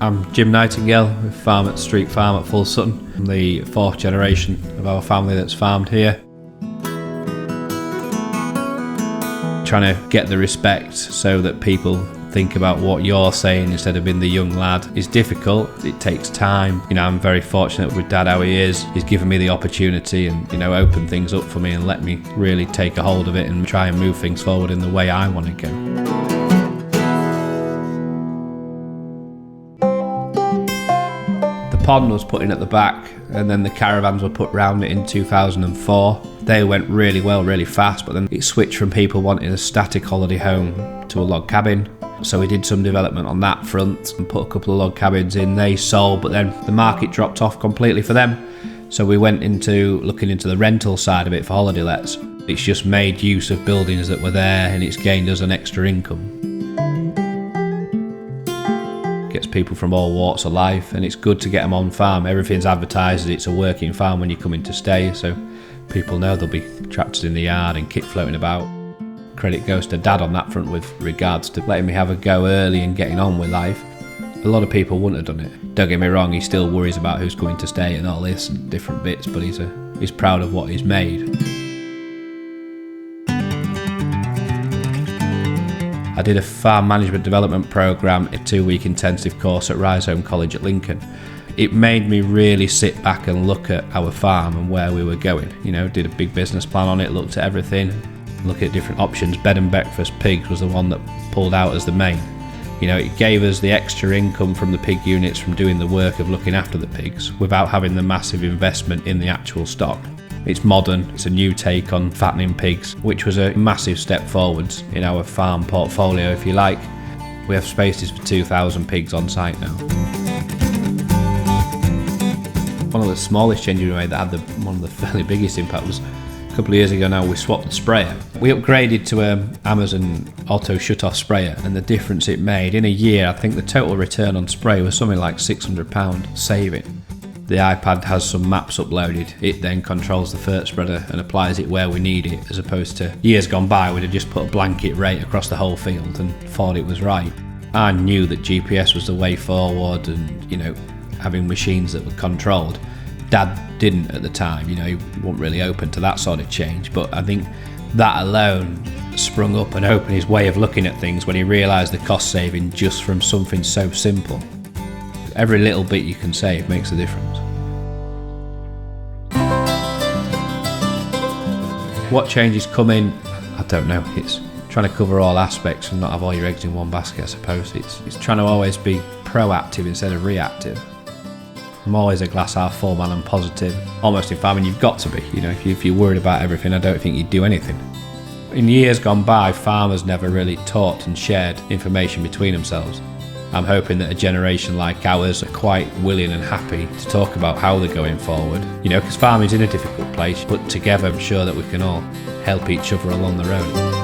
I'm Jim Nightingale, we farm at Street Farm at Full Sutton. I'm the fourth generation of our family that's farmed here. Trying to get the respect so that people think about what you're saying instead of being the young lad is difficult. It takes time. I'm very fortunate with Dad how he is. He's given me the opportunity and opened things up for me and let me really take a hold of it and try and move things forward in the way I want to go. The pond was put in at the back and then the caravans were put round it in 2004. They went really well, really fast, but then it switched from people wanting a static holiday home to a log cabin. So we did some development on that front and put a couple of log cabins in. They sold, but then the market dropped off completely for them. So we went into looking into the rental side of it for holiday lets. It's just made use of buildings that were there and it's gained us an extra income. Gets people from all walks of life and it's good to get them on farm. Everything's advertised that it's a working farm when you come in to stay, so people know there'll be tractors in the yard and kit floating about. Credit goes to Dad on that front with regards to letting me have a go early and getting on with life. A lot of people wouldn't have done it. Don't get me wrong, he still worries about who's going to stay and all this and different bits, but he's proud of what he's made. I did a farm management development programme, a 2-week intensive course at Rhizome College at Lincoln. It made me really sit back and look at our farm and where we were going. Did a big business plan on it, looked at everything, looked at different options. Bed and breakfast pigs was the one that pulled out as the main. It gave us the extra income from the pig units from doing the work of looking after the pigs without having the massive investment in the actual stock. It's modern, it's a new take on fattening pigs, which was a massive step forwards in our farm portfolio, if you like. We have spaces for 2,000 pigs on site now. One of the smallest changes we made that had one of the fairly biggest impact was a couple of years ago now. We swapped the sprayer. We upgraded to an Amazon auto shut-off sprayer, and the difference it made in a year, I think the total return on spray was something like £600 saving. The iPad has some maps uploaded. It then controls the fert spreader and applies it where we need it, as opposed to years gone by we'd have just put a blanket rate across the whole field and thought it was right. I knew that GPS was the way forward and having machines that were controlled. Dad didn't at the time, he wasn't really open to that sort of change, but I think that alone sprung up and opened his way of looking at things when he realised the cost saving just from something so simple. Every little bit you can save makes a difference. What changes come in? I don't know. It's trying to cover all aspects and not have all your eggs in one basket, I suppose. It's trying to always be proactive instead of reactive. I'm always a glass half full man and positive. Almost in farming you've got to be. If you're worried about everything, I don't think you'd do anything. In years gone by, farmers never really taught and shared information between themselves. I'm hoping that a generation like ours are quite willing and happy to talk about how they're going forward. Because farming's in a difficult place, but together I'm sure that we can all help each other along the road.